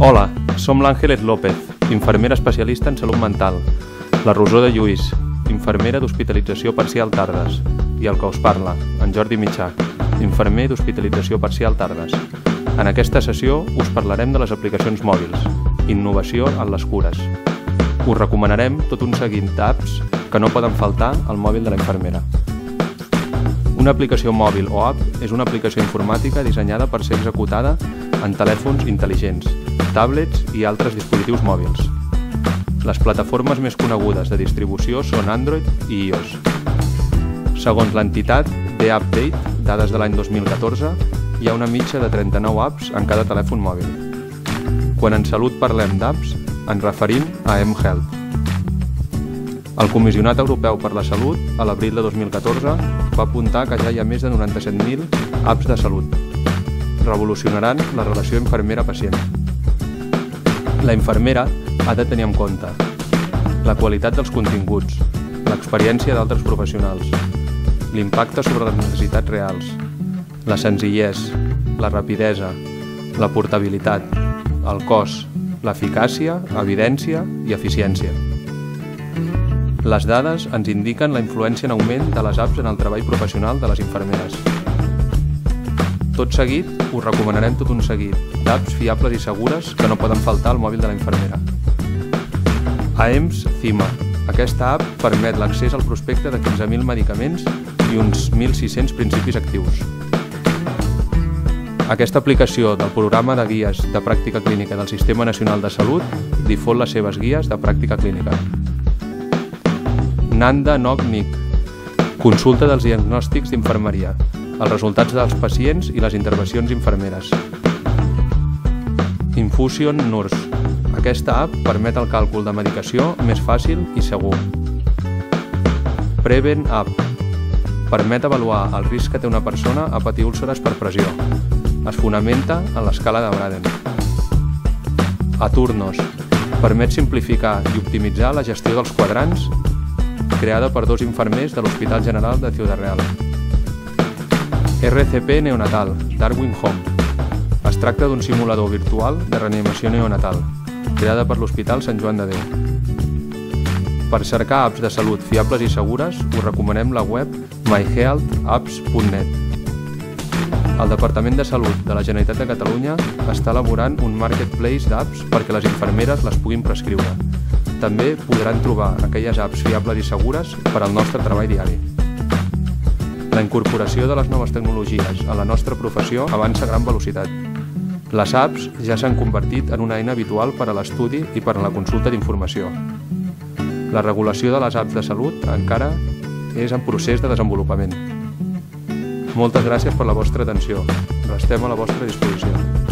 Hola, som l'Àngeles López, infermera especialista en salut mental, la Rosó de Lluís, infermera d'hospitalització parcial Tardes, i el que us parla, en Jordi Mitjach, infermer d'hospitalització parcial Tardes. En aquesta sessió us parlarem de les aplicacions mòbils, innovació en les cures. Us recomanarem tot un seguit d'apps que no poden faltar al mòbil de la infermera. Una aplicació mòbil o app és una aplicació informàtica dissenyada per ser executada en telèfons intel·ligents, tablets i altres dispositius mòbils. Les plataformes més conegudes de distribució són Android i iOS. Segons l'entitat The Update, dades de l'any 2014, hi ha una mitja de 39 apps en cada telèfon mòbil. Quan en salut parlem d'apps, ens referim a mHealth. El Comissionat Europeu per la Salut, a l'abril de 2014, va apuntar que ja hi ha més de 97.000 apps de salut. Revolucionaran la relació infermera-pacient. La infermera ha de tenir en compte la qualitat dels continguts, l'experiència d'altres professionals, l'impacte sobre les necessitats reals, la senzillesa, la rapidesa, la portabilitat, el cost, l'eficàcia, evidència i eficiència. Les dades ens indiquen la influència en augment de les apps en el treball professional de les infermeres. Tot seguit, us recomanarem tot un seguit d'apps fiables i segures que no poden faltar al mòbil de la infermera. AEMS CIMA. Aquesta app permet l'accés al prospecte de 15.000 medicaments i uns 1.600 principis actius. Aquesta aplicació del programa de guies de pràctica clínica del Sistema Nacional de Salut difon les seves guies de pràctica clínica. Nanda Nog Nik. Consulta dels diagnòstics d'infermeria, els resultats dels pacients i les intervencions infermeres. Infusion Nurse. Aquesta app permet el càlcul de medicació més fàcil i segur. Prevent App. Permet avaluar el risc que té una persona a patir úlceres per pressió. Es fonamenta en l'escala de Braden. Aturnos. Permet simplificar i optimitzar la gestió dels quadrants, creada per 2 infermers de l'Hospital General de Ciudad Real. RCP Neonatal, Darwin Home. Es tracta d'un simulador virtual de reanimació neonatal, creada per l'Hospital Sant Joan de Déu. Per cercar apps de salut fiables i segures, us recomanem la web myhealthapps.net. El Departament de Salut de la Generalitat de Catalunya està elaborant un marketplace d'apps perquè les infermeres les puguin prescriure. També podran trobar aquelles apps fiables i segures per al nostre treball diari. La incorporació de les noves tecnologies a la nostra professió avança a gran velocitat. Les apps ja s'han convertit en una eina habitual per a l'estudi i per a la consulta d'informació. La regulació de les apps de salut encara és en procés de desenvolupament. Moltes gràcies per la vostra atenció. Restem a la vostra disposició.